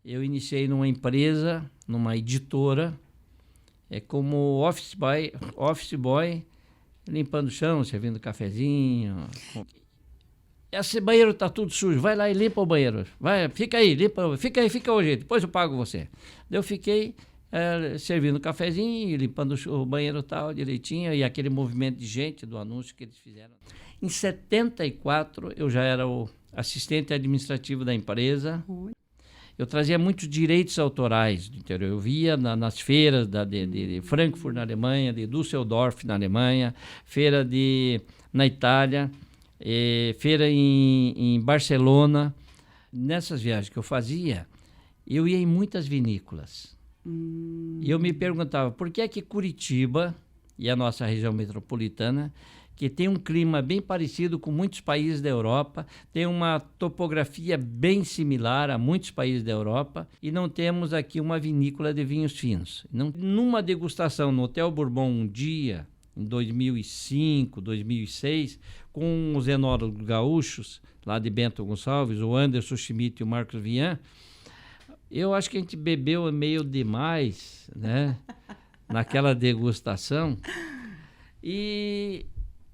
Eu iniciei numa empresa, numa editora, como office boy, limpando o chão, servindo cafezinho. Esse banheiro está tudo sujo, vai lá e limpa o banheiro. Vai, fica aí, limpa, fica hoje, depois eu pago você. Eu fiquei servindo cafezinho e limpando o banheiro tal direitinho, e aquele movimento de gente do anúncio que eles fizeram. Em 74, eu já era o assistente administrativo da empresa. Eu trazia muitos direitos autorais do interior. Eu via nas feiras de Frankfurt, na Alemanha, de Düsseldorf, na Alemanha, feira na Itália, feira em Barcelona. Nessas viagens que eu fazia, eu ia em muitas vinícolas. E eu me perguntava, por que é que Curitiba e a nossa região metropolitana, que tem um clima bem parecido com muitos países da Europa, tem uma topografia bem similar a muitos países da Europa, e não temos aqui uma vinícola de vinhos finos. Numa degustação no Hotel Bourbon um dia, em 2005, 2006, com os enólogos gaúchos, lá de Bento Gonçalves, o Anderson Schmidt e o Marcos Vian, eu acho que a gente bebeu meio demais, né, naquela degustação, e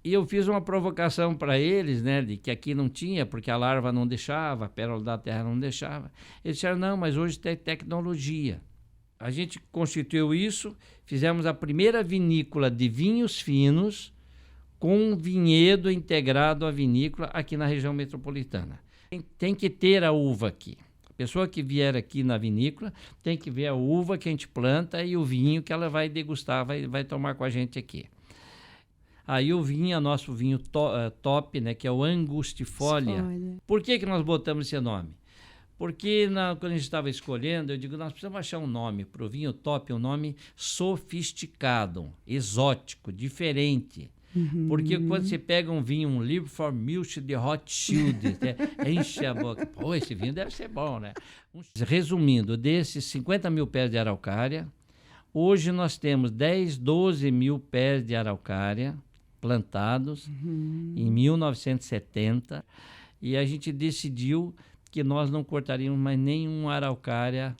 eu fiz uma provocação para eles, né, de que aqui não tinha, porque a larva não deixava, a pérola da terra não deixava. Eles disseram, não, mas hoje tem tecnologia. A gente constituiu isso, fizemos a primeira vinícola de vinhos finos com um vinhedo integrado à vinícola aqui na região metropolitana. Tem que ter a uva aqui. A pessoa que vier aqui na vinícola tem que ver a uva que a gente planta e o vinho que ela vai degustar, vai tomar com a gente aqui. Aí o vinho, nosso vinho top, né, que é o Angustifolia. Por que nós botamos esse nome? Porque quando a gente estava escolhendo, eu digo, nós precisamos achar um nome para o vinho top, um nome sofisticado, exótico, diferente. Porque quando você pega um vinho, um Liebfrauen Milch de Rothschild, enche a boca. Pô, esse vinho deve ser bom, né? Resumindo, desses 50 mil pés de araucária, hoje nós temos 10, 12 mil pés de araucária plantados em 1970, e a gente decidiu que nós não cortaríamos mais nenhuma araucária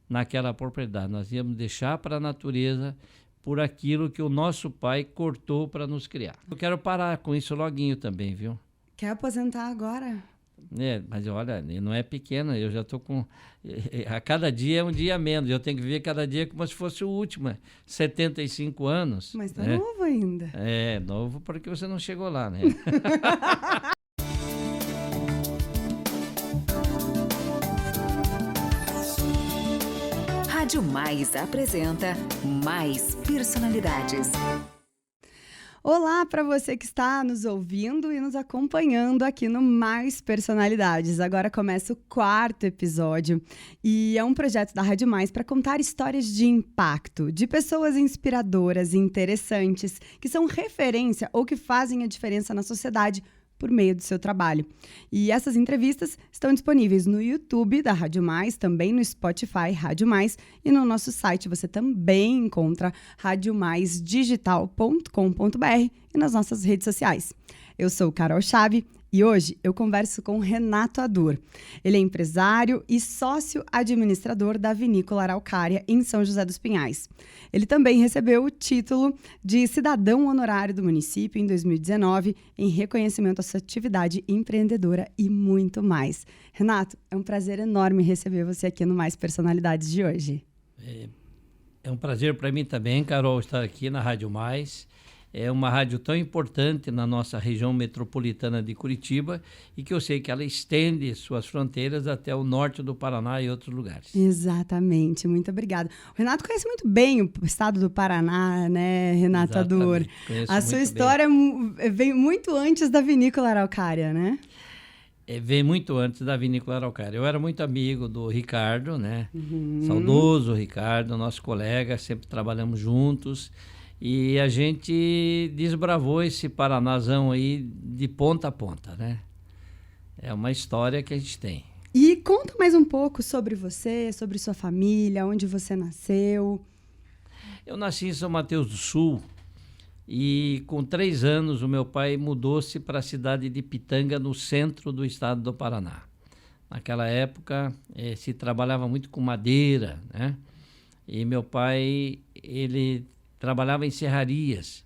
naquela propriedade. Nós íamos deixar para a natureza por aquilo que o nosso pai cortou para nos criar. Eu quero parar com isso loguinho também, viu? Quer aposentar agora? Mas olha, não é pequena, eu já estou com... A cada dia é um dia menos, eu tenho que viver cada dia como se fosse o último, 75 anos. Mas tá novo ainda. Novo porque você não chegou lá, né? Rádio Mais apresenta Mais Personalidades. Olá para você que está nos ouvindo e nos acompanhando aqui no Mais Personalidades. Agora começa o 4º episódio e é um projeto da Rádio Mais para contar histórias de impacto, de pessoas inspiradoras e interessantes que são referência ou que fazem a diferença na sociedade por meio do seu trabalho. E essas entrevistas estão disponíveis no YouTube da Rádio Mais, também no Spotify Rádio Mais, e no nosso site você também encontra radiomaisdigital.com.br e nas nossas redes sociais. Eu sou Carol Chave e hoje eu converso com Renato Adur. Ele é empresário e sócio administrador da Vinícola Araucária em São José dos Pinhais. Ele também recebeu o título de cidadão honorário do município em 2019, em reconhecimento à sua atividade empreendedora e muito mais. Renato, é um prazer enorme receber você aqui no Mais Personalidades de hoje. É um prazer para mim também, Carol, estar aqui na Rádio Mais. É uma rádio tão importante na nossa região metropolitana de Curitiba e que eu sei que ela estende suas fronteiras até o norte do Paraná e outros lugares. Exatamente, muito obrigada. O Renato conhece muito bem o estado do Paraná, né, Renato Adur? A sua história veio muito antes da Vinícola Araucária, né? Veio muito antes da Vinícola Araucária. Eu era muito amigo do Ricardo, né? Saudoso Ricardo, nosso colega, sempre trabalhamos juntos. E a gente desbravou esse Paranazão aí de ponta a ponta, né? É uma história que a gente tem. E conta mais um pouco sobre você, sobre sua família, onde você nasceu. Eu nasci em São Mateus do Sul e com 3 anos o meu pai mudou-se para a cidade de Pitanga, no centro do estado do Paraná. naquela época se trabalhava muito com madeira, né? E meu pai, ele trabalhava em serrarias.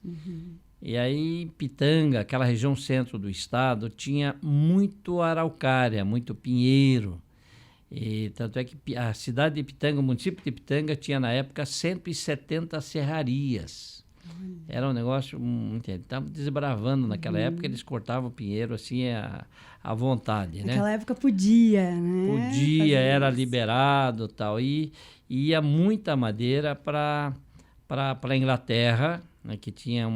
E aí, em Pitanga, aquela região centro do estado, tinha muito araucária, muito pinheiro. E tanto é que a cidade de Pitanga, o município de Pitanga, tinha na época 170 serrarias. Era um negócio, estavam desbravando naquela época, eles cortavam o pinheiro assim à vontade, né? Naquela época podia, né? Podia, era liberado tal. E ia muita madeira para a Inglaterra, né, que tinha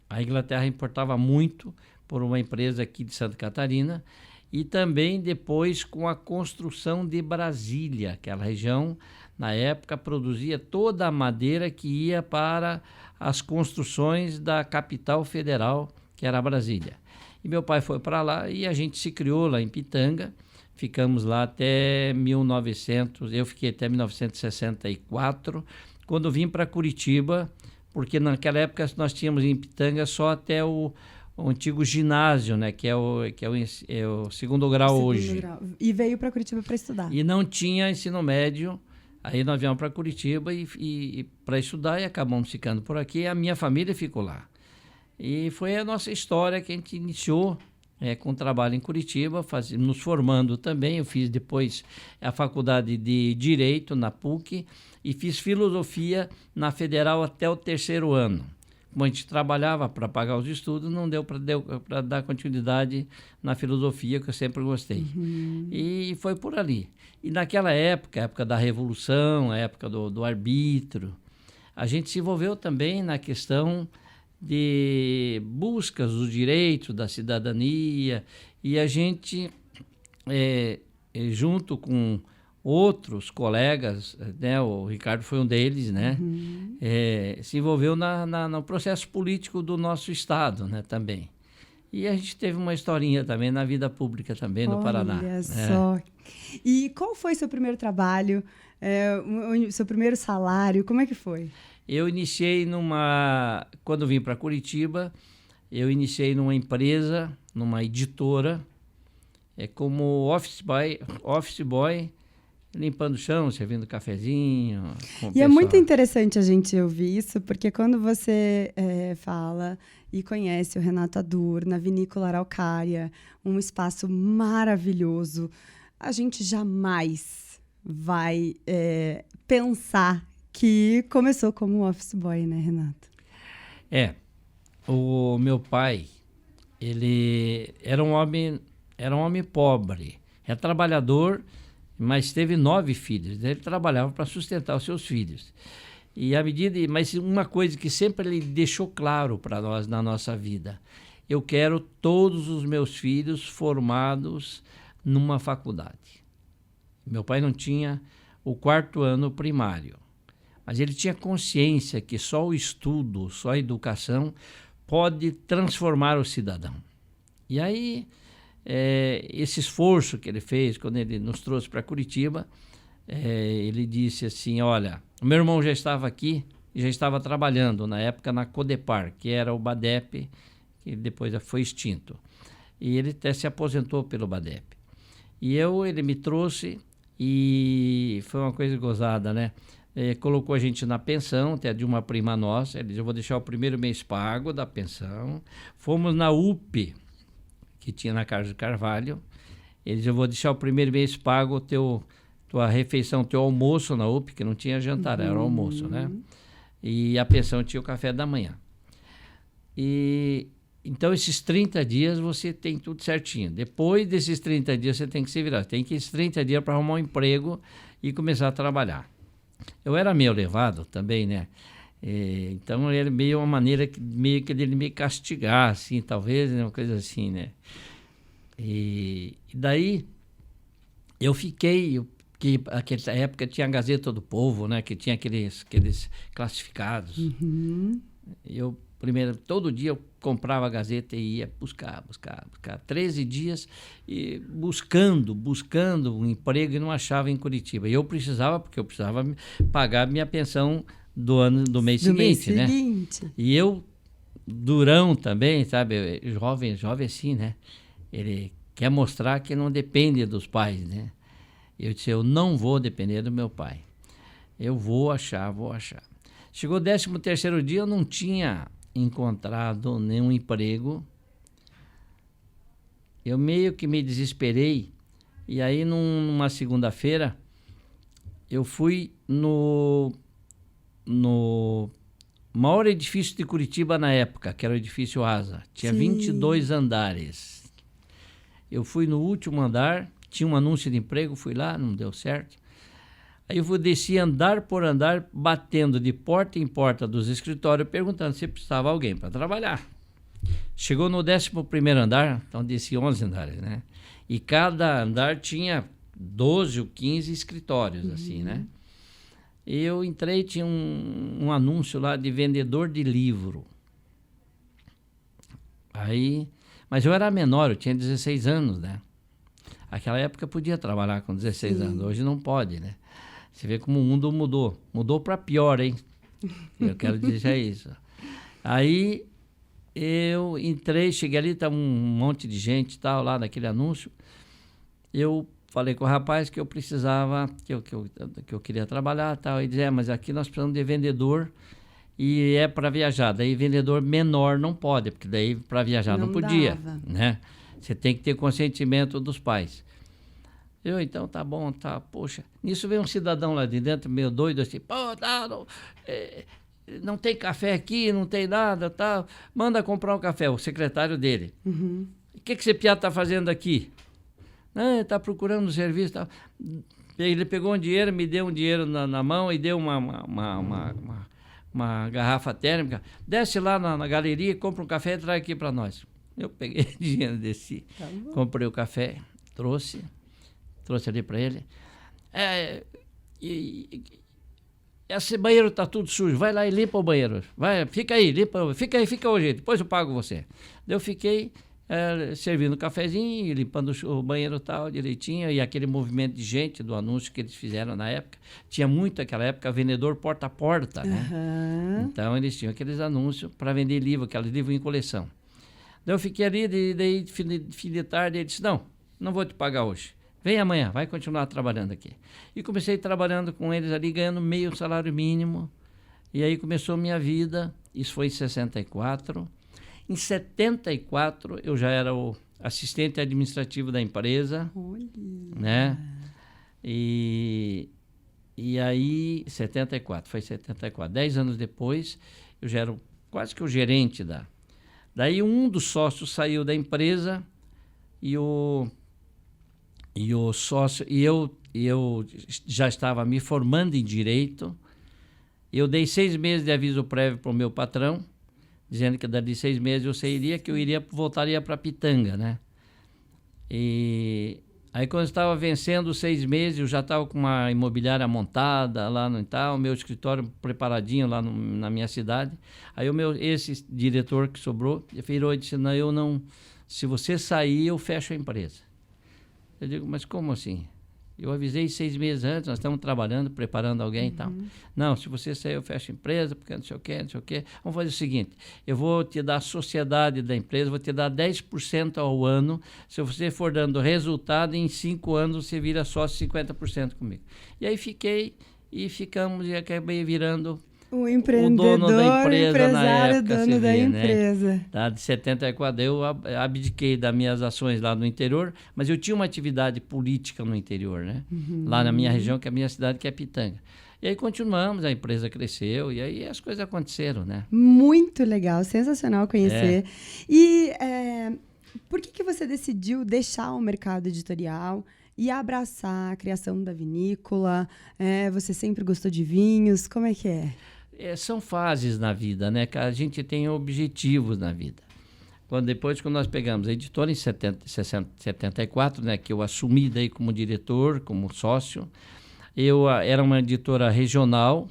a Inglaterra importava muito por uma empresa aqui de Santa Catarina, e também depois com a construção de Brasília, aquela região, na época, produzia toda a madeira que ia para as construções da capital federal, que era Brasília. E meu pai foi para lá e a gente se criou lá em Pitanga. Ficamos lá até 1900, eu fiquei até 1964, quando vim para Curitiba, porque naquela época nós tínhamos em Pitanga só até o antigo ginásio, né, que é o segundo grau hoje. Grau. E veio para Curitiba para estudar. E não tinha ensino médio, aí nós viemos para Curitiba e para estudar e acabamos ficando por aqui. A minha família ficou lá. E foi a nossa história que a gente iniciou com trabalho em Curitiba, nos formando também. Eu fiz depois a faculdade de Direito na PUC e fiz Filosofia na Federal até o 3º ano. Como a gente trabalhava para pagar os estudos, não deu para dar continuidade na filosofia, que eu sempre gostei. E foi por ali. E naquela época, a época da Revolução, a época do arbítrio, a gente se envolveu também na questão de buscas dos direitos da cidadania, e a gente, junto com outros colegas, né, o Ricardo foi um deles, né, se envolveu no processo político do nosso estado, né, também. E a gente teve uma historinha também na vida pública também no Paraná. Olha só. E qual foi seu primeiro trabalho, seu primeiro salário, como é que foi? Eu iniciei quando vim para Curitiba, eu iniciei numa empresa, numa editora, como office boy, limpando o chão, servindo cafezinho. E é muito interessante a gente ouvir isso, porque quando você fala e conhece o Renato Adur na Vinícola Araucária, um espaço maravilhoso, a gente jamais vai pensar que começou como office boy, né, Renato? O meu pai, ele era um homem pobre, é trabalhador, mas teve 9 filhos. Ele trabalhava para sustentar os seus filhos. Mas uma coisa que sempre ele deixou claro para nós na nossa vida: eu quero todos os meus filhos formados numa faculdade. Meu pai não tinha o 4º ano primário, mas ele tinha consciência que só o estudo, só a educação pode transformar o cidadão. E aí, esse esforço que ele fez quando ele nos trouxe para Curitiba, ele disse assim: olha, o meu irmão já estava aqui e já estava trabalhando na época na Codepar, que era o BADEP, que depois foi extinto, e ele até se aposentou pelo BADEP. E ele me trouxe, e foi uma coisa gozada, né? Colocou a gente na pensão, até de uma prima nossa. Ele disse: eu vou deixar o primeiro mês pago da pensão. Fomos na UP, que tinha na Carlos de Carvalho. Ele disse: eu vou deixar o primeiro mês pago tua refeição, teu almoço na UP, que não tinha jantar, era o almoço, né? E a pensão tinha o café da manhã. Então, esses 30 dias você tem tudo certinho. Depois desses 30 dias você tem que se virar. Tem que ir esses 30 dias para arrumar um emprego e começar a trabalhar. Eu era meio levado também, né? Então, era meio uma maneira meio que ele me castigar, assim, talvez, né? Uma coisa assim, né? E daí, eu fiquei... que naquela época tinha a Gazeta do Povo, né? Que tinha aqueles classificados. Eu, primeiro, todo dia eu comprava a Gazeta e ia buscar. 13 dias e buscando um emprego, e não achava em Curitiba. E eu precisava, porque eu precisava pagar minha pensão do mês seguinte, né? E eu, durão também, sabe? Jovem assim, né? Ele quer mostrar que não depende dos pais, né? Eu disse, eu não vou depender do meu pai. Eu vou achar. Chegou o 13º dia, eu não tinha encontrado nenhum emprego. Eu meio que me desesperei. E aí, numa segunda-feira, eu fui no maior edifício de Curitiba na época, que era o edifício Asa. Tinha 22 andares. Eu fui no último andar, tinha um anúncio de emprego, fui lá, não deu certo. Aí eu desci andar por andar, batendo de porta em porta dos escritórios, perguntando se precisava alguém para trabalhar. Chegou no 11º andar, então desci 11 andares, né? E cada andar tinha 12 ou 15 escritórios, assim, né? E eu entrei, tinha um anúncio lá de vendedor de livro. Aí, mas eu era menor, eu tinha 16 anos, né? Aquela época eu podia trabalhar com 16 anos, hoje não pode, né? Você vê como o mundo mudou. Mudou para pior, hein? Eu quero dizer isso. Aí eu entrei, cheguei ali, estava um monte de gente tal, lá naquele anúncio. Eu falei com o rapaz que eu precisava, que eu queria trabalhar tal. Ele dizia, mas aqui nós precisamos de vendedor e é para viajar. Daí vendedor menor não pode, porque daí para viajar não podia, né? Você tem que ter consentimento dos pais. Eu, então, tá bom, tá, poxa. Nisso veio um cidadão lá de dentro, meio doido, assim, pô, tá, não tem café aqui, não tem nada, tá, manda comprar um café, o secretário dele. O que esse piá tá fazendo aqui? Tá procurando um serviço, tá. Ele pegou um dinheiro, me deu um dinheiro na mão e deu uma garrafa térmica. Desce lá na galeria, compra um café e traz aqui para nós. Eu peguei dinheiro, desci, comprei o café, trouxe ali para ele. Esse banheiro está tudo sujo, vai lá e limpa o banheiro. Vai, fica aí, fica hoje, depois eu pago você. Daí eu fiquei servindo um cafezinho e limpando o banheiro tal direitinho, e aquele movimento de gente do anúncio que eles fizeram na época. Tinha muito naquela época vendedor porta a porta, né? Então eles tinham aqueles anúncios para vender livro, aqueles livros em coleção. Daí eu fiquei ali, daí fim de tarde, ele disse, não vou te pagar hoje. Vem amanhã, vai continuar trabalhando aqui. E comecei trabalhando com eles ali, ganhando meio salário mínimo. E aí começou a minha vida, isso foi em 64. Em 74, eu já era o assistente administrativo da empresa. Olha. Né? E aí, 74, foi 74. 10 anos depois, eu já era quase que o gerente da... Daí um dos sócios saiu da empresa e o sócio, e eu já estava me formando em direito. Eu dei 6 meses de aviso prévio para o meu patrão, dizendo que dali 6 meses eu voltaria para Pitanga, né? E aí quando eu estava vencendo os 6 meses, eu já estava com uma imobiliária montada lá no tal, meu escritório preparadinho lá na minha cidade. Aí esse diretor que sobrou virou e disse, se você sair, eu fecho a empresa. Eu digo, mas como assim? Eu avisei 6 meses antes, nós estamos trabalhando, preparando alguém e tal. Não, se você sair, eu fecho a empresa, porque não sei o quê. Vamos fazer o seguinte, eu vou te dar a sociedade da empresa, vou te dar 10% ao ano. Se você for dando resultado, em 5 anos você vira sócio 50% comigo. E aí ficamos e acabei virando... O empreendedor, dono da empresa, empresário, na época, dono da empresa. Né? Tá, de 74, eu abdiquei das minhas ações lá no interior, mas eu tinha uma atividade política no interior, né? Lá na minha região, que é a minha cidade, que é Pitanga. E aí continuamos, a empresa cresceu, e aí as coisas aconteceram, né? Muito legal, sensacional conhecer. E por que você decidiu deixar o mercado editorial e abraçar a criação da vinícola? Você sempre gostou de vinhos, como é que é? São fases na vida, né? A gente tem objetivos na vida. Depois que nós pegamos a editora em 74, né, que eu assumi daí como diretor, como sócio, eu era uma editora regional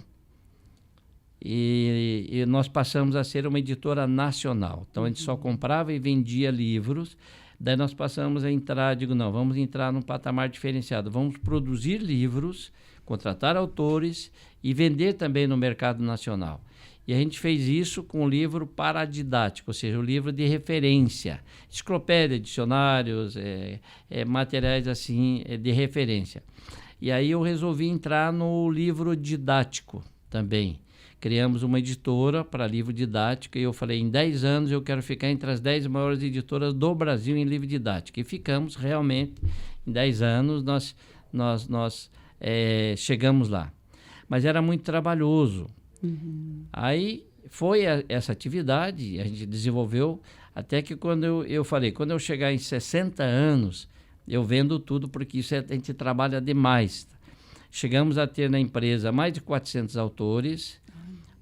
e nós passamos a ser uma editora nacional. Então, a gente só comprava e vendia livros Daí nós passamos a entrar, digo, não, vamos entrar num patamar diferenciado, vamos produzir livros, contratar autores e vender também no mercado nacional. E a gente fez isso com o livro paradidático, ou seja, o livro de referência, enciclopédia, dicionários, materiais assim de referência. E aí eu resolvi entrar no livro didático também. Criamos uma editora para livro didático e eu falei, em 10 anos eu quero ficar entre as 10 maiores editoras do Brasil em livro didático. E ficamos realmente, em 10 anos nós chegamos lá. Mas era muito trabalhoso. Aí foi essa atividade, a gente desenvolveu, até que quando eu falei, quando eu chegar em 60 anos, eu vendo tudo, porque isso a gente trabalha demais. Chegamos a ter na empresa mais de 400 autores,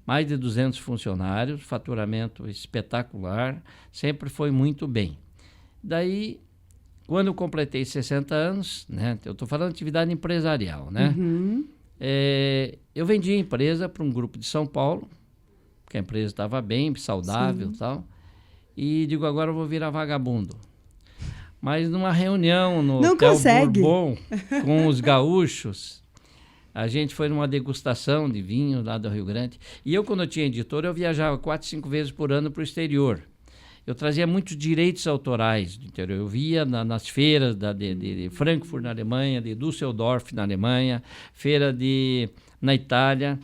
mais de 200 funcionários, faturamento espetacular, sempre foi muito bem. Daí, quando eu completei 60 anos, né, eu estou falando de atividade empresarial, né? Eu vendi a empresa para um grupo de São Paulo, porque a empresa estava bem, saudável e tal, e digo, agora eu vou virar vagabundo. Mas numa reunião no Hotel Bourbon com os gaúchos, a gente foi numa degustação de vinho lá do Rio Grande. E eu, quando eu tinha editora, eu viajava 4, 5 vezes por ano para o exterior. Eu trazia muitos direitos autorais do interior. Eu via nas feiras de Frankfurt, na Alemanha, de Düsseldorf, na Alemanha, feira na Itália,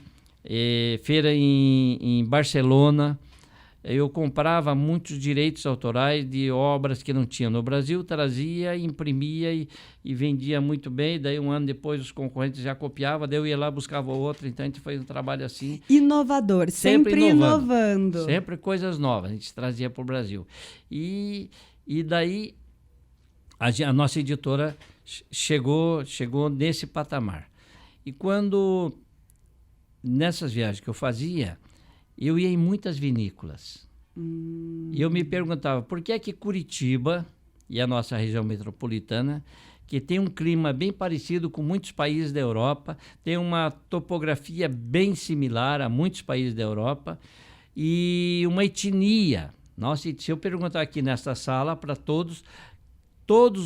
feira em Barcelona. Eu comprava muitos direitos autorais de obras que não tinha no Brasil, trazia, imprimia e vendia muito bem. Daí, um ano depois, os concorrentes já copiavam, daí eu ia lá, buscava outro. Então, a gente fez um trabalho assim. Inovador, sempre inovando. Sempre coisas novas, a gente trazia para o Brasil. E daí, a nossa editora chegou nesse patamar. E quando, nessas viagens que eu fazia, eu ia em muitas vinícolas. E eu me perguntava, por que é que Curitiba e a nossa região metropolitana, que tem um clima bem parecido com muitos países da Europa, tem uma topografia bem similar a muitos países da Europa e uma etnia. Nossa, se eu perguntar aqui nesta sala para todos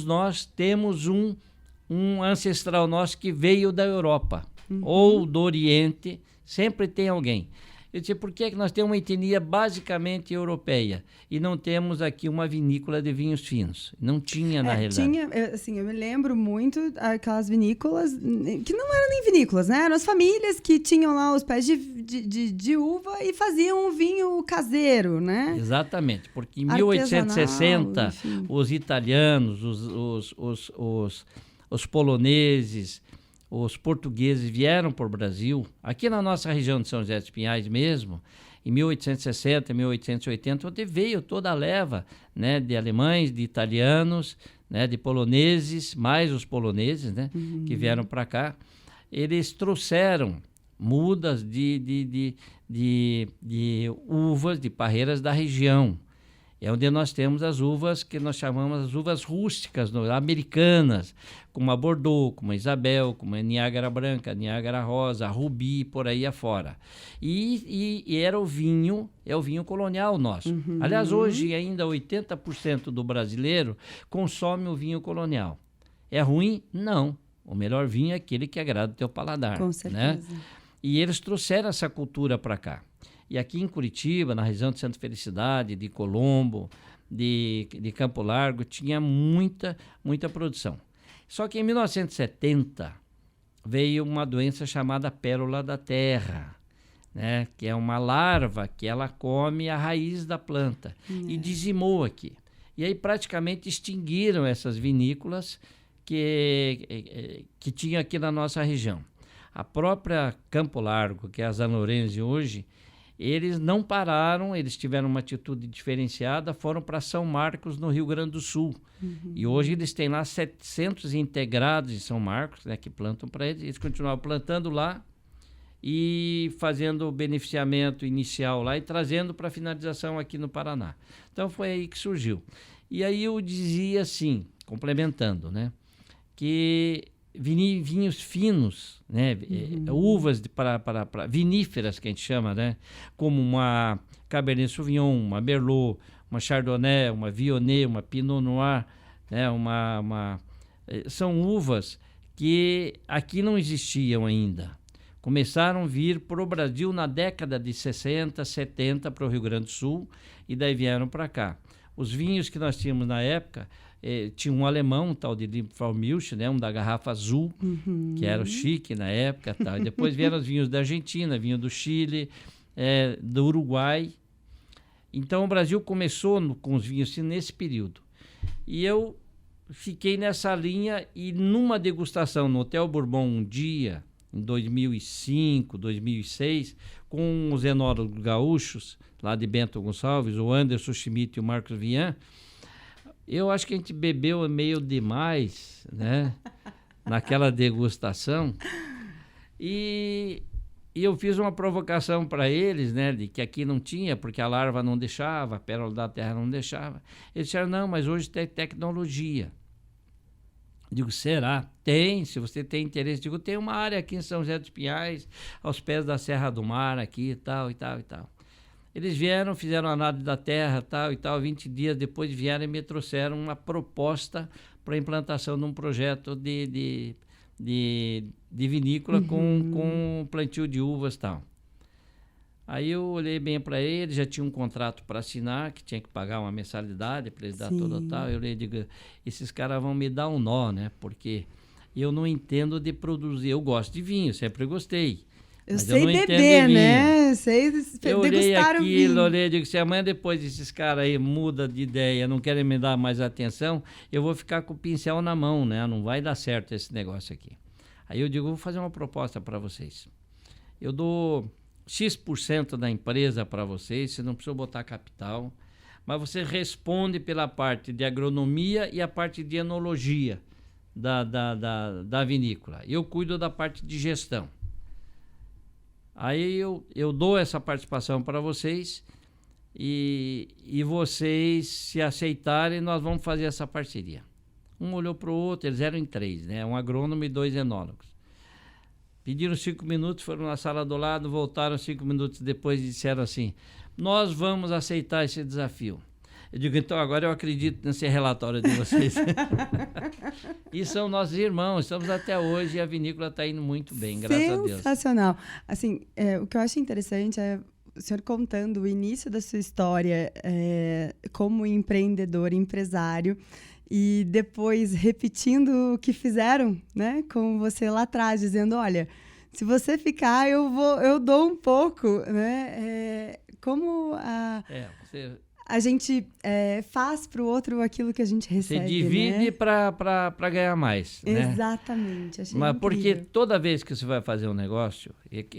nós temos um ancestral nosso que veio da Europa ou do Oriente, sempre tem alguém. Eu disse, por que é que nós temos uma etnia basicamente europeia e não temos aqui uma vinícola de vinhos finos? Não tinha, na realidade. Eu me lembro muito aquelas vinícolas, que não eram nem vinícolas, né? Eram as famílias que tinham lá os pés de uva e faziam um vinho caseiro, né? Exatamente, porque em 1860, enfim, os italianos, os poloneses, os portugueses vieram para o Brasil, aqui na nossa região de São José dos Pinhais mesmo, em 1860, 1880, onde veio toda a leva, né, de alemães, de italianos, né, de poloneses, mais os poloneses, né, que vieram para cá. Eles trouxeram mudas de uvas, de parreiras da região. É onde nós temos as uvas que nós chamamos as uvas rústicas, americanas, como a Bordeaux, como a Isabel, como a Niágara Branca, Niágara Rosa, a Rubi, por aí afora. E era o vinho colonial nosso. Aliás, hoje ainda 80% do brasileiro consome o vinho colonial. É ruim? Não. O melhor vinho é aquele que agrada o teu paladar. Com certeza. Né? E eles trouxeram essa cultura para cá. E aqui em Curitiba, na região de Santa Felicidade, de Colombo, de Campo Largo, tinha muita produção. Só que em 1970 veio uma doença chamada pérola da terra, né? Que é uma larva que ela come a raiz da planta e dizimou aqui. E aí praticamente extinguiram essas vinícolas que tinha aqui na nossa região. A própria Campo Largo, que é a Zanlorenzi hoje, eles não pararam, eles tiveram uma atitude diferenciada, foram para São Marcos, no Rio Grande do Sul. E hoje eles têm lá 700 integrados em São Marcos, né, que plantam para eles. Eles continuavam plantando lá e fazendo o beneficiamento inicial lá e trazendo para finalização aqui no Paraná. Então foi aí que surgiu. E aí eu dizia assim, complementando, né, que vinhos finos, né? Uvas para viníferas, que a gente chama, né? Como uma Cabernet Sauvignon, uma Merlot, uma Chardonnay, uma Viognier, uma Pinot Noir, né? São uvas que aqui não existiam ainda. Começaram a vir para o Brasil na década de 60, 70 para o Rio Grande do Sul e daí vieram para cá. Os vinhos que nós tínhamos na época, tinha um alemão, um tal de Liebfraumilch, né, um da garrafa azul, que era o chique na época. Tal. E depois vieram os vinhos da Argentina, vinho do Chile, do Uruguai. Então o Brasil começou com os vinhos assim, nesse período. E eu fiquei nessa linha e numa degustação no Hotel Bourbon um dia, em 2005, 2006, com os enólogos gaúchos, lá de Bento Gonçalves, o Anderson Schmidt e o Marcos Vian, eu acho que a gente bebeu meio demais, né? Naquela degustação. E eu fiz uma provocação para eles, né? De que aqui não tinha, porque a larva não deixava, a pérola da terra não deixava. Eles disseram, não, mas hoje tem tecnologia. Digo, será? Tem, se você tem interesse. Digo, tem uma área aqui em São José dos Pinhais, aos pés da Serra do Mar, aqui e tal, e tal, e tal. Eles vieram, fizeram a análise da terra, tal e tal, 20 dias depois vieram e me trouxeram uma proposta para a implantação de um projeto de vinícola com plantio de uvas e tal. Aí eu olhei bem para ele, já tinha um contrato para assinar, que tinha que pagar uma mensalidade para eles dar toda tal. Eu olhei e digo, esses caras vão me dar um nó, né? Porque eu não entendo de produzir. Eu gosto de vinho, sempre gostei. Eu sei beber, né? Eu sei eu olhei degustar o vinho. Eu olhei e digo, se amanhã depois esses caras aí mudam de ideia, não querem me dar mais atenção, eu vou ficar com o pincel na mão, né? Não vai dar certo esse negócio aqui. Aí eu digo, vou fazer uma proposta para vocês. Eu dou X% da empresa para vocês, você não precisa botar capital, mas você responde pela parte de agronomia e a parte de enologia da vinícola. Eu cuido da parte de gestão. Aí eu dou essa participação para vocês e vocês, se aceitarem, nós vamos fazer essa parceria. Um olhou para o outro, eles eram em 3, né? Um agrônomo e 2 enólogos. Pediram 5 minutos, foram na sala do lado, voltaram 5 minutos depois e disseram assim, nós vamos aceitar esse desafio. Eu digo, então agora eu acredito nesse relatório de vocês. E são nossos irmãos, estamos até hoje e a vinícola está indo muito bem, graças a Deus. Sensacional. Assim, o que eu acho interessante é o senhor contando o início da sua história como empreendedor, empresário, e depois repetindo o que fizeram, né, com você lá atrás, dizendo, olha, se você ficar, eu dou um pouco, né? Como a gente faz para o outro aquilo que a gente recebe. Você divide, né? para ganhar mais. Exatamente. Né? Achei Mas incrível. Porque toda vez que você vai fazer um negócio,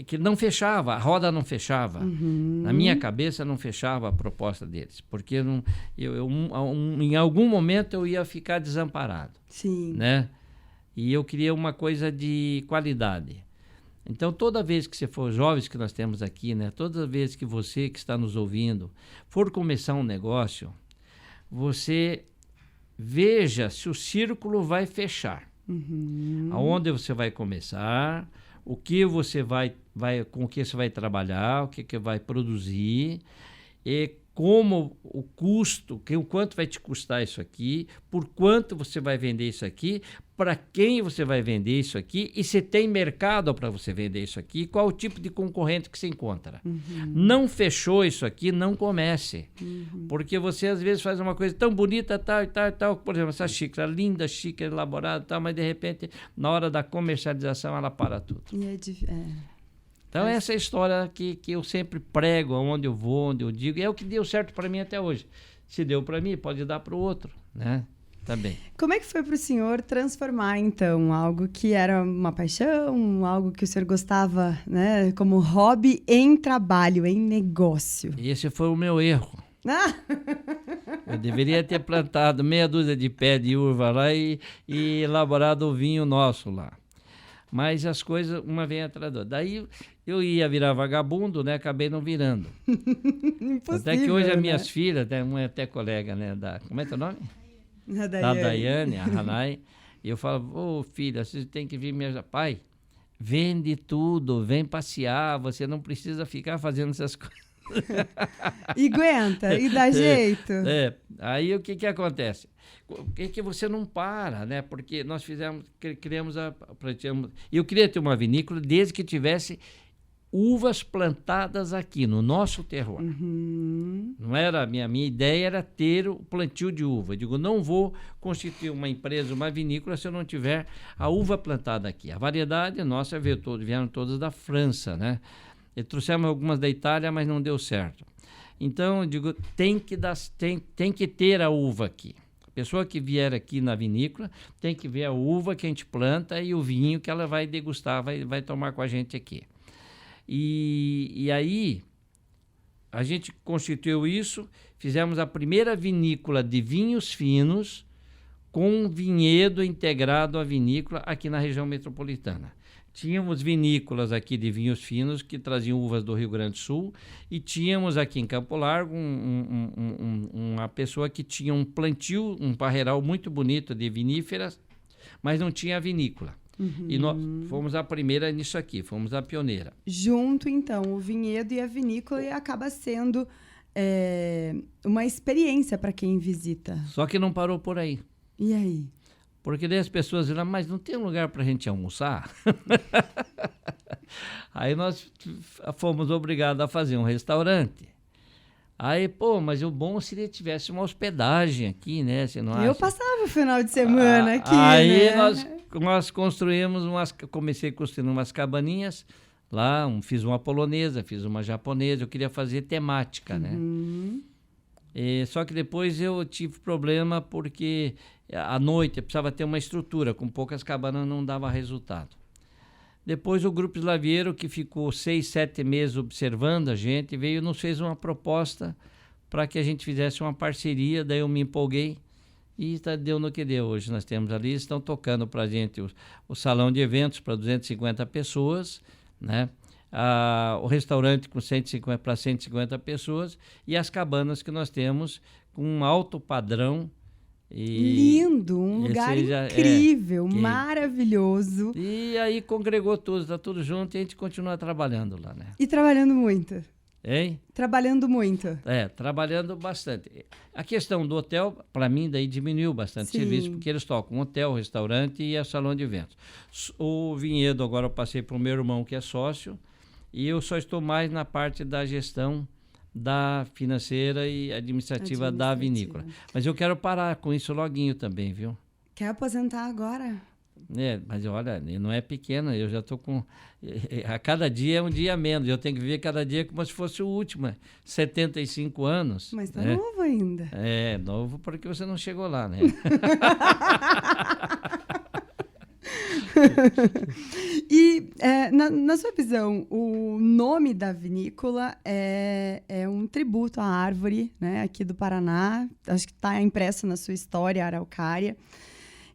que não fechava, a roda não fechava. Na minha cabeça não fechava a proposta deles. Porque em algum momento eu ia ficar desamparado. Sim. Né? E eu queria uma coisa de qualidade. Então, toda vez que você for, jovens que nós temos aqui, né? Toda vez que você que está nos ouvindo for começar um negócio, você veja se o círculo vai fechar. Aonde você vai começar, o que você com o que você vai trabalhar, o que vai produzir, e como o custo, o quanto vai te custar isso aqui, por quanto você vai vender isso aqui, para quem você vai vender isso aqui e se tem mercado para você vender isso aqui, qual o tipo de concorrente que você encontra. Não fechou isso aqui, não comece. Porque você às vezes faz uma coisa tão bonita, tal e tal e tal, por exemplo, essa xícara, linda xícara, elaborada, tal, mas de repente, na hora da comercialização, ela para tudo. Então, essa é a história que eu sempre prego, onde eu vou, onde eu digo, e é o que deu certo para mim até hoje. Se deu para mim, pode dar para o outro, né? Também. Como é que foi para o senhor transformar, então, algo que era uma paixão, algo que o senhor gostava, né, como hobby, em trabalho, em negócio? Esse foi o meu erro. Eu deveria ter plantado meia dúzia de pé de uva lá e elaborado o vinho nosso lá. Mas as coisas, uma vem atrás da outra. Daí eu ia virar vagabundo, né? Acabei não virando. Impossível, até que hoje as minhas né? filhas, uma é até colega, né? Como é teu nome? A Da Daiane, a Hanai. E eu falo, filha, você tem que vir me ajudar. Pai, vende tudo, vem passear, você não precisa ficar fazendo essas coisas. E aguenta, e dá jeito. Aí o que acontece? Por que você não para, né? Porque nós criamos eu queria ter uma vinícola desde que tivesse uvas plantadas aqui no nosso terroir. Não era minha ideia era ter o plantio de uva. Eu digo, não vou constituir uma empresa, uma vinícola se eu não tiver a uva plantada aqui. A variedade nossa vieram todas da França, né? E trouxemos algumas da Itália, mas não deu certo. Então, eu digo, tem que ter a uva aqui. A pessoa que vier aqui na vinícola tem que ver a uva que a gente planta e o vinho que ela vai degustar, vai tomar com a gente aqui. E aí, a gente constituiu isso, fizemos a primeira vinícola de vinhos finos com um vinhedo integrado à vinícola aqui na região metropolitana. Tínhamos vinícolas aqui de vinhos finos que traziam uvas do Rio Grande do Sul e tínhamos aqui em Campo Largo uma pessoa que tinha um plantio, um parreiral muito bonito de viníferas, mas não tinha vinícola. E nós fomos a primeira nisso aqui, fomos a pioneira. Junto, então, o vinhedo e a vinícola e acaba sendo uma experiência para quem visita. Só que não parou por aí. E aí? Porque daí as pessoas dizem, mas não tem lugar para a gente almoçar? Aí nós fomos obrigados a fazer um restaurante. Aí, mas o bom seria que tivesse uma hospedagem aqui, né? Você não acha? Eu passava o final de semana aqui, aí né? nós construímos comecei construindo umas cabaninhas lá, fiz uma polonesa, fiz uma japonesa, eu queria fazer temática, né? Só que depois eu tive problema porque à noite eu precisava ter uma estrutura, com poucas cabanas não dava resultado. Depois o Grupo Slaviero, que ficou 6, 7 meses observando a gente, veio e nos fez uma proposta para que a gente fizesse uma parceria, daí eu me empolguei e deu no que deu. Hoje nós temos ali, estão tocando para a gente o salão de eventos para 250 pessoas, né? O restaurante para 150 pessoas e as cabanas que nós temos com um alto padrão. Lindo, um lugar incrível, maravilhoso. E aí congregou tudo, está tudo junto e a gente continua trabalhando lá, né? E trabalhando muito. Hein? Trabalhando muito. Trabalhando bastante. A questão do hotel, para mim, daí diminuiu bastante o serviço, porque eles tocam hotel, restaurante e a salão de eventos. O vinhedo, agora eu passei para o meu irmão, que é sócio, e eu só estou mais na parte da gestão da financeira e administrativa da vinícola. Mas eu quero parar com isso loguinho também, viu? Quer aposentar agora? Mas olha, não é pequena, eu já estou com... A cada dia é um dia menos, eu tenho que viver cada dia como se fosse o último, 75 anos. Mas está novo ainda. Novo porque você não chegou lá, né? E, na sua visão, o nome da vinícola é um tributo à árvore, né, aqui do Paraná. Acho que está impresso na sua história, a araucária.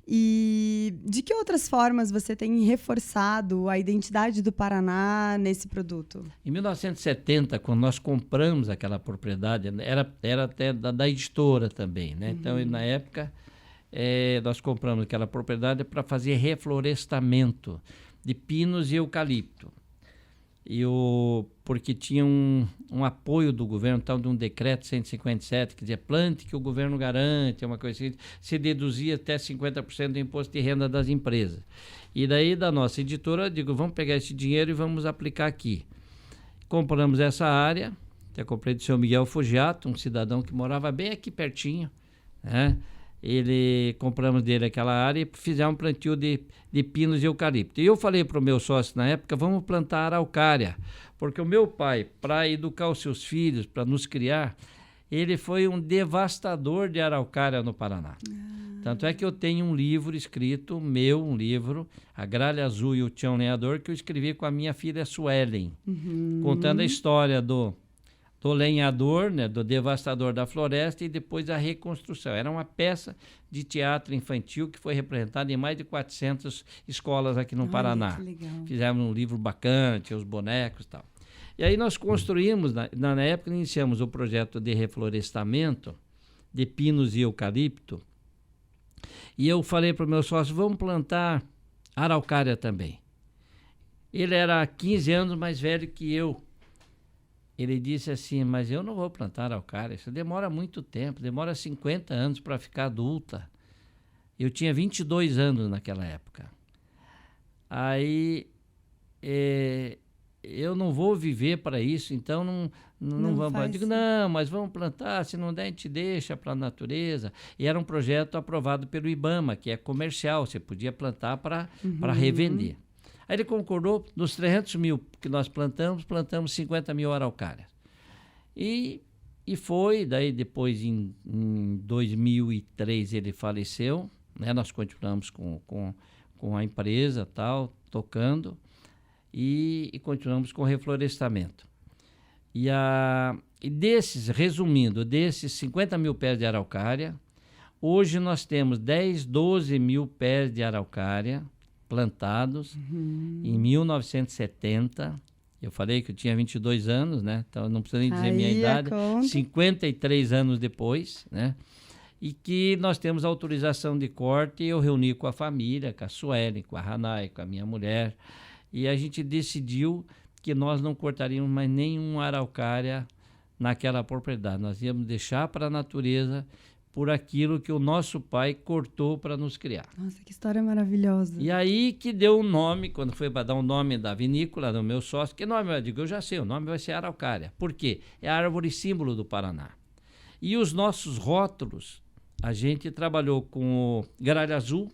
E de que outras formas você tem reforçado a identidade do Paraná nesse produto? Em 1970, quando nós compramos aquela propriedade, era até da editora também, né? Então, na época... nós compramos aquela propriedade para fazer reflorestamento de pinos e eucalipto. Porque tinha um apoio do governo, tal de um decreto 157, que dizia plante que o governo garante, uma coisa assim, se deduzia até 50% do imposto de renda das empresas. E daí da nossa editora, eu digo, vamos pegar esse dinheiro e vamos aplicar aqui. Compramos essa área, até comprei do seu Miguel Fugiato, um cidadão que morava bem aqui pertinho, né? Compramos dele aquela área e fizemos um plantio de pinos e eucalipto. E eu falei para o meu sócio na época, vamos plantar araucária, porque o meu pai, para educar os seus filhos, para nos criar, ele foi um devastador de araucária no Paraná. Tanto é que eu tenho um livro escrito, um livro, A Gralha Azul e o Tião Lenhador, que eu escrevi com a minha filha Suelen, contando a história do lenhador, né, do devastador da floresta e depois a reconstrução. Era uma peça de teatro infantil que foi representada em mais de 400 escolas aqui no Paraná. Que legal. Fizemos um livro bacana, tinha os bonecos e tal. E aí nós construímos, na época iniciamos o projeto de reflorestamento de pinos e eucalipto. E eu falei para o meu sócio, vamos plantar araucária também. Ele era 15 anos mais velho que eu. ele disse assim, mas eu não vou plantar araucária, isso demora muito tempo, demora 50 anos para ficar adulta. Eu tinha 22 anos naquela época. Aí, eu não vou viver para isso, então não vamos. Eu digo, não, mas vamos plantar, se não der, a gente deixa para a natureza. E era um projeto aprovado pelo IBAMA, que é comercial, você podia plantar para revender. Aí ele concordou, dos 300 mil que nós plantamos 50 mil araucárias. E foi, daí depois em 2003 ele faleceu, né? Nós continuamos com a empresa, tal, tocando, e continuamos com o reflorestamento. E resumindo, desses 50 mil pés de araucária, hoje nós temos 12 mil pés de araucária plantados em 1970. Eu falei que eu tinha 22 anos, né? Então não precisa nem dizer minha idade. 53 anos depois, né? E que nós temos autorização de corte, e eu reuni com a família, com a Suelen, com a Hanai, com a minha mulher, e a gente decidiu que nós não cortaríamos mais nenhuma araucária naquela propriedade. Nós íamos deixar para a natureza por aquilo que o nosso pai cortou para nos criar. Nossa, que história maravilhosa. E aí que deu o nome, quando foi para dar o nome da vinícola, do meu sócio, que nome? Eu digo, eu já sei, o nome vai ser araucária. Por quê? É a árvore símbolo do Paraná. E os nossos rótulos, a gente trabalhou com o gralha azul,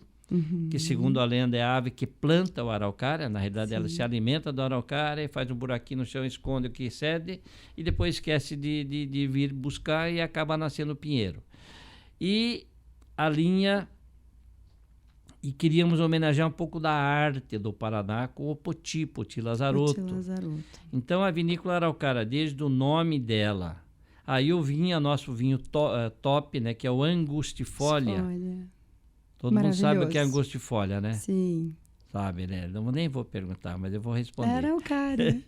que segundo a lenda é a ave que planta o araucária. Na realidade, ela se alimenta do araucária, faz um buraquinho no chão, esconde o que cede, e depois esquece de vir buscar e acaba nascendo pinheiro. E a linha, e queríamos homenagear um pouco da arte do Paraná com o Poti Lazaroto. Então a vinícola araucária, desde o nome dela, aí o vinho, nosso vinho top, né, que é o Angustifolia. Todo mundo sabe o que é Angustifolia, né? Sim. Sabe, né? Nem vou perguntar, mas eu vou responder. Araucária.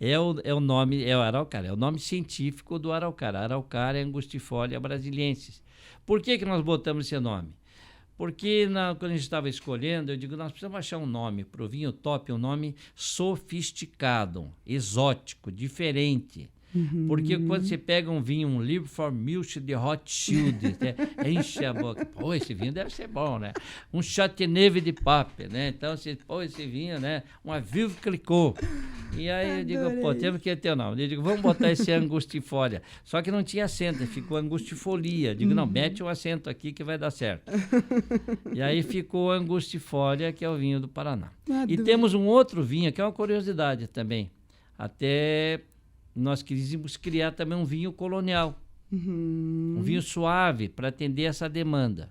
é o nome, é o araucária, é o nome científico do araucária. Araucária Angustifolia brasiliensis. Por que nós botamos esse nome? Porque quando a gente estava escolhendo, eu digo, nós precisamos achar um nome para o vinho top, um nome sofisticado, exótico, diferente. Porque quando você pega um vinho, um Liebfraumilch de Rothschild, enche a boca. Pô, esse vinho deve ser bom, né? Um Chateauneuf de Pape, né? Então, esse vinho, né? Um Vive Clicquot. E aí eu digo, pô, temos que ter o nome. Eu digo, vamos botar esse Angustifolia. Só que não tinha acento, ficou Angustifolia. Eu digo, não, mete um acento aqui que vai dar certo. E aí ficou Angustifolia, que é o vinho do Paraná. E temos um outro vinho, que é uma curiosidade também. Até nós queríamos criar também um vinho colonial, um vinho suave para atender essa demanda.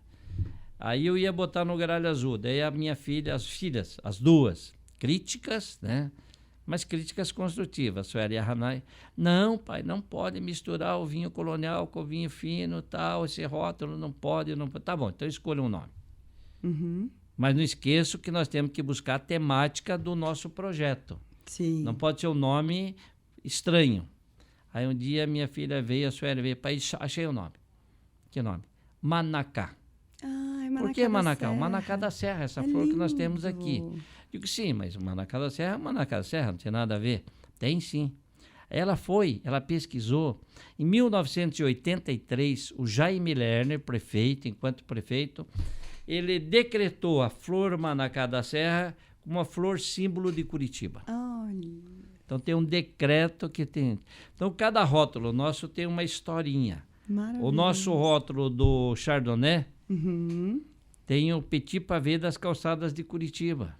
Aí eu ia botar no gralha azul, daí a minha filha, as filhas, as duas, críticas, né? Mas críticas construtivas, a Sueli e a Hanai. Não, pai, não pode misturar o vinho colonial com o vinho fino, tal, esse rótulo não pode. Tá bom, então escolha um nome. Mas não esqueço que nós temos que buscar a temática do nosso projeto. Sim. Não pode ser um nome estranho. Aí um dia minha filha veio, a Sueli veio, pai, achei o nome. Que nome? Manacá. Por que Manacá? O Manacá da Serra, essa flor que nós temos aqui. Digo, sim, mas o Manacá da Serra é Manacá da Serra, não tem nada a ver. Tem sim. Ela pesquisou. Em 1983, o Jaime Lerner, prefeito, enquanto prefeito, ele decretou a flor Manacá da Serra como uma flor símbolo de Curitiba. Então tem um decreto que tem. Então cada rótulo nosso tem uma historinha. O nosso rótulo do Chardonnay tem o Petit Pavé das calçadas de Curitiba.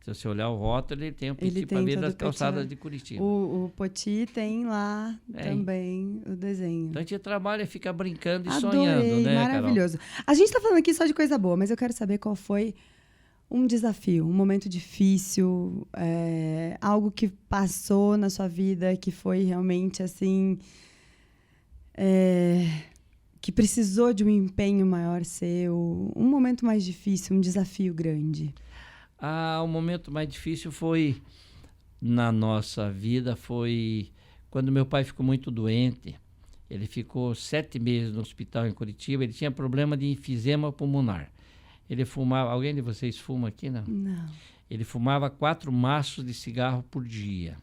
Se você olhar o rótulo, ele tem o Petit Pavé das calçadas de Curitiba. O Poti tem lá também o desenho. Então a gente trabalha e fica brincando e Adorei, sonhando, né, maravilhoso. Carol? A gente está falando aqui só de coisa boa, mas eu quero saber qual foi um desafio, um momento difícil, algo que passou na sua vida, que foi realmente assim, que precisou de um empenho maior seu, um momento mais difícil, um desafio grande. O momento mais difícil foi, na nossa vida, foi quando meu pai ficou muito doente. Ele ficou 7 meses no hospital em Curitiba, ele tinha problema de enfisema pulmonar. Ele fumava... Alguém de vocês fuma aqui, não? Não. Ele fumava 4 maços de cigarro por dia.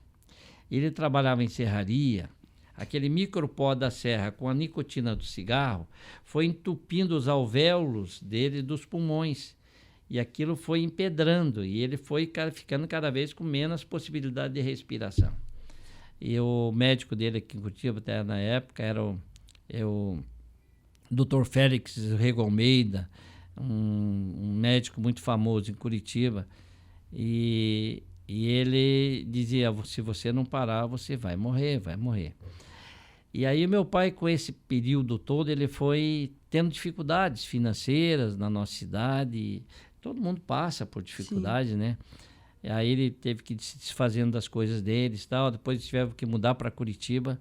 Ele trabalhava em serraria. Aquele micropó da serra com a nicotina do cigarro foi entupindo os alvéolos dele dos pulmões. E aquilo foi empedrando. E ele foi ficando cada vez com menos possibilidade de respiração. E o médico dele aqui em Curitiba, até na época, era o Dr. Félix Rego Almeida, um médico muito famoso em Curitiba. E ele dizia, se você não parar, você vai morrer, vai morrer. E aí meu pai, com esse período todo, ele foi tendo dificuldades financeiras na nossa cidade. Todo mundo passa por dificuldades, né? E aí ele teve que ir se desfazendo das coisas deles e tal. Depois tiveram que mudar para Curitiba.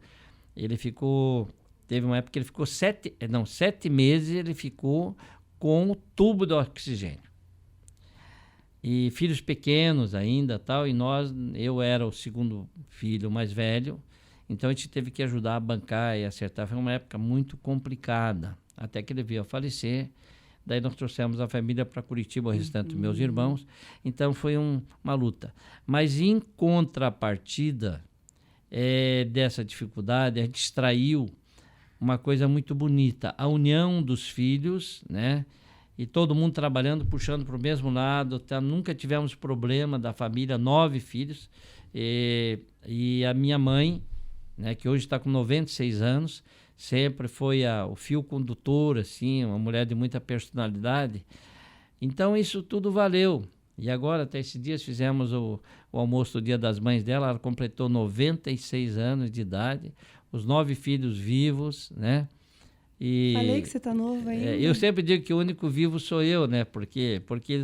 Ele ficou... Teve uma época que ele ficou 7 meses, ele ficou com o tubo de oxigênio. E filhos pequenos ainda, tal, e eu era o segundo filho mais velho, então a gente teve que ajudar a bancar e acertar. Foi uma época muito complicada, até que ele veio a falecer. Daí nós trouxemos a família para Curitiba, o restante dos meus irmãos. Então foi uma luta. Mas em contrapartida dessa dificuldade, a gente extraiu uma coisa muito bonita, a união dos filhos, né? E todo mundo trabalhando, puxando para o mesmo lado, nunca tivemos problema da família, 9 filhos. E a minha mãe, né, que hoje está com 96 anos, sempre foi o fio condutor, assim, uma mulher de muita personalidade. Então isso tudo valeu. E agora, até esses dias, fizemos o almoço do Dia das Mães dela, ela completou 96 anos de idade, os 9 filhos vivos, né? Falei que você tá novo ainda. Eu sempre digo que o único vivo sou eu, né? Porque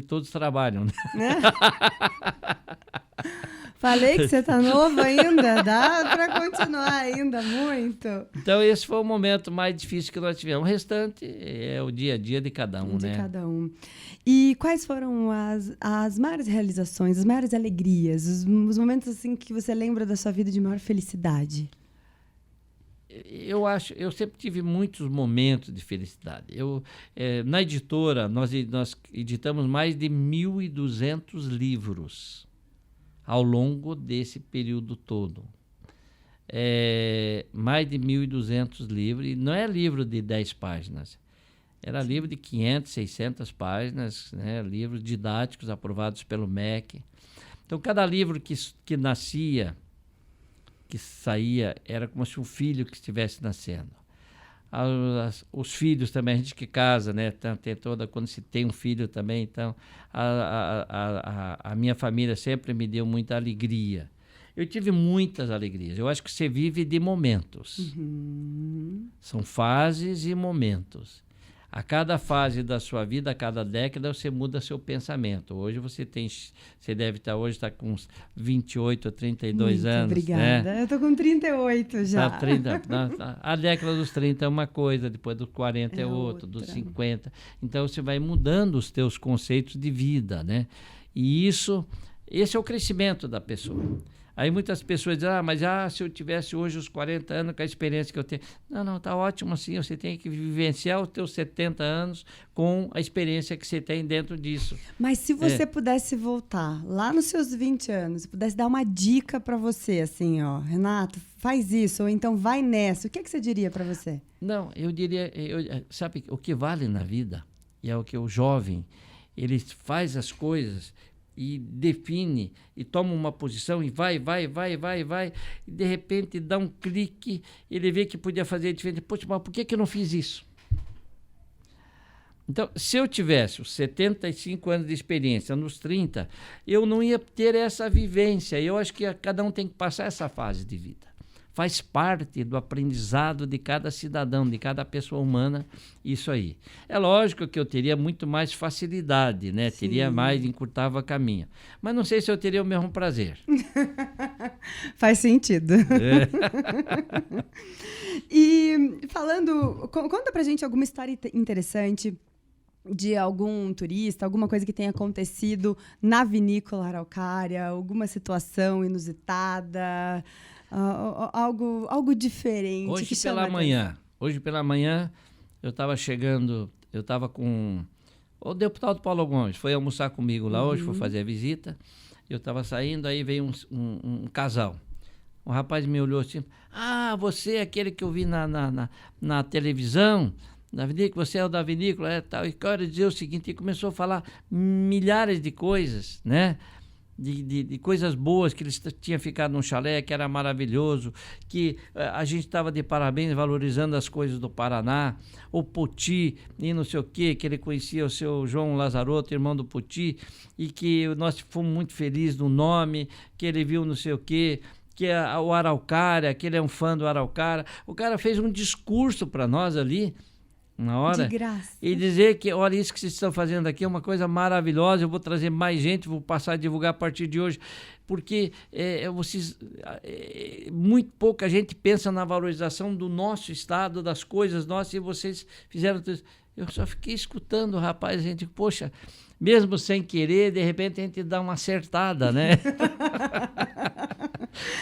todos trabalham, né? Falei que você tá novo ainda, dá para continuar ainda muito. Então esse foi o momento mais difícil que nós tivemos. O restante é o dia a dia de cada um, né? De cada um. E quais foram as maiores realizações, as maiores alegrias, os momentos assim que você lembra da sua vida de maior felicidade? Eu sempre tive muitos momentos de felicidade. Na editora, nós editamos mais de 1.200 livros ao longo desse período todo. Mais de 1.200 livros, e não é livro de 10 páginas, era livro de 500, 600 páginas, né? Livros didáticos aprovados pelo MEC. Então, cada livro que nascia, que saía, era como se um filho que estivesse nascendo. Os filhos também, a gente que casa, né? Tem quando se tem um filho também, então a minha família sempre me deu muita alegria. Eu tive muitas alegrias. Eu acho que você vive de momentos. Uhum. São fases e momentos. A cada fase da sua vida, a cada década, você muda seu pensamento. Hoje você deve estar hoje com uns 28 ou 32 Muito anos. Obrigada. Né? Eu tô com 38 já. A década dos 30 é uma coisa, depois dos 40 é outra, dos 50. Então você vai mudando os teus conceitos de vida, né? E esse é o crescimento da pessoa. Aí muitas pessoas dizem, mas se eu tivesse hoje os 40 anos com a experiência que eu tenho. Não, tá ótimo assim, você tem que vivenciar os teus 70 anos com a experiência que você tem dentro disso. Mas se você pudesse voltar lá nos seus 20 anos, pudesse dar uma dica para você, assim, ó, Renato, faz isso, ou então vai nessa, o que você diria para você? Não, eu diria, sabe, o que vale na vida, e é o que o jovem, ele faz as coisas e define e toma uma posição e vai, e de repente dá um clique, ele vê que podia fazer diferente. Poxa, mas por que eu não fiz isso? Então, se eu tivesse os 75 anos de experiência nos 30, eu não ia ter essa vivência. Eu acho que cada um tem que passar essa fase de vida. Faz parte do aprendizado de cada cidadão, de cada pessoa humana, isso aí. É lógico que eu teria muito mais facilidade, né? Sim. Teria mais, encurtava caminho. Mas não sei se eu teria o mesmo prazer. Faz sentido. E conta pra gente alguma história interessante de algum turista, alguma coisa que tenha acontecido na vinícola Araucária, alguma situação inusitada... algo diferente. Hoje pela manhã, eu estava chegando, eu estava com o deputado Paulo Gomes, foi almoçar comigo lá hoje, foi fazer a visita, eu estava saindo, aí veio um casal. O rapaz me olhou assim, você é aquele que eu vi na televisão, da vinícola, você é o da vinícola, tal. E quero dizer o seguinte, e começou a falar milhares de coisas, né? De coisas boas, que ele tinha ficado num chalé, que era maravilhoso, que a gente estava de parabéns valorizando as coisas do Paraná, o Poti e não sei o quê, que ele conhecia o seu João Lazarotto, irmão do Poti, e que nós fomos muito felizes no nome, que ele viu não sei o quê, que é o Araucária, que ele é um fã do Araucária. O cara fez um discurso para nós ali, na hora, de graça. E dizer que, olha, isso que vocês estão fazendo aqui é uma coisa maravilhosa, eu vou trazer mais gente, vou passar a divulgar a partir de hoje, porque muito pouca gente pensa na valorização do nosso estado, das coisas nossas, e vocês fizeram tudo isso. Eu só fiquei escutando, rapaz, a gente, poxa, mesmo sem querer, de repente a gente dá uma acertada, né?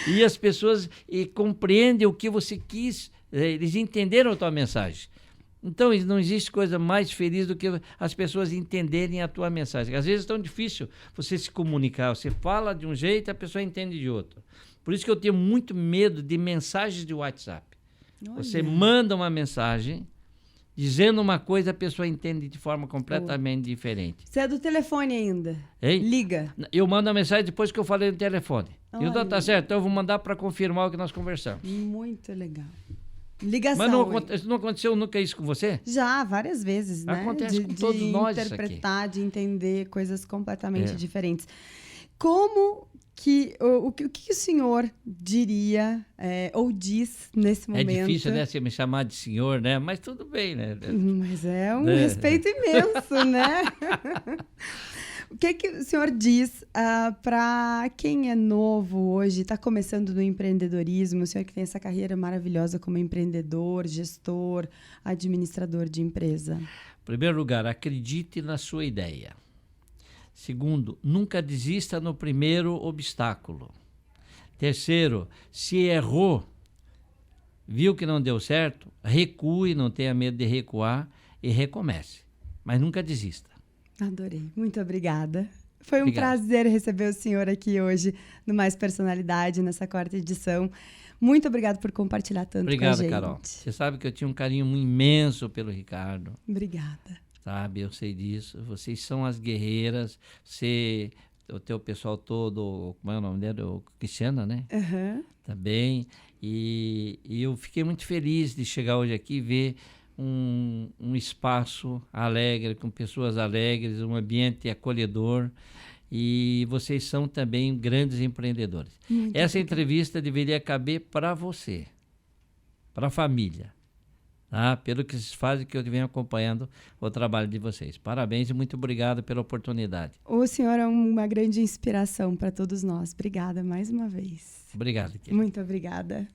E as pessoas compreendem o que você quis, eles entenderam a tua mensagem. Então, não existe coisa mais feliz do que as pessoas entenderem a tua mensagem. Às vezes é tão difícil você se comunicar. Você fala de um jeito e a pessoa entende de outro. Por isso que eu tenho muito medo de mensagens de WhatsApp. Olha. Você manda uma mensagem dizendo uma coisa, a pessoa entende de forma completamente diferente. Você é do telefone ainda? Hein? Liga. Eu mando a mensagem depois que eu falei no telefone. Olha. Tá certo, então eu vou mandar para confirmar o que nós conversamos. Muito legal. Ligação. Mas não aconteceu nunca isso com você? Já, várias vezes, né? Acontece com todos nós isso aqui. De interpretar, de entender coisas completamente diferentes. Como que... O que o senhor diria ou diz nesse momento? É difícil, né, você me chamar de senhor, né? Mas tudo bem, né? Mas é um respeito imenso, né? O que o senhor diz para quem é novo hoje, está começando no empreendedorismo, o senhor que tem essa carreira maravilhosa como empreendedor, gestor, administrador de empresa? Em primeiro lugar, acredite na sua ideia. Segundo, nunca desista no primeiro obstáculo. Terceiro, se errou, viu que não deu certo, recue, não tenha medo de recuar e recomece. Mas nunca desista. Adorei. Muito obrigada. Foi um prazer receber o senhor aqui hoje no Mais Personalidade, nessa 4ª edição. Muito obrigado por compartilhar tanto com a gente. Obrigado, Carol. Você sabe que eu tinha um carinho imenso pelo Ricardo. Obrigada. Sabe, eu sei disso. Vocês são as guerreiras. O teu pessoal todo, como é o nome dele? O Cristiana, né? Uhum. Tá bem. E eu fiquei muito feliz de chegar hoje aqui e ver um espaço alegre, com pessoas alegres, um ambiente acolhedor, e vocês são também grandes empreendedores. Essa entrevista deveria caber para você, para a família, tá? Pelo que vocês fazem, que eu venho acompanhando o trabalho de vocês. Parabéns e muito obrigado pela oportunidade. O senhor é uma grande inspiração para todos nós. Obrigada mais uma vez. Obrigado, querido. Muito obrigada.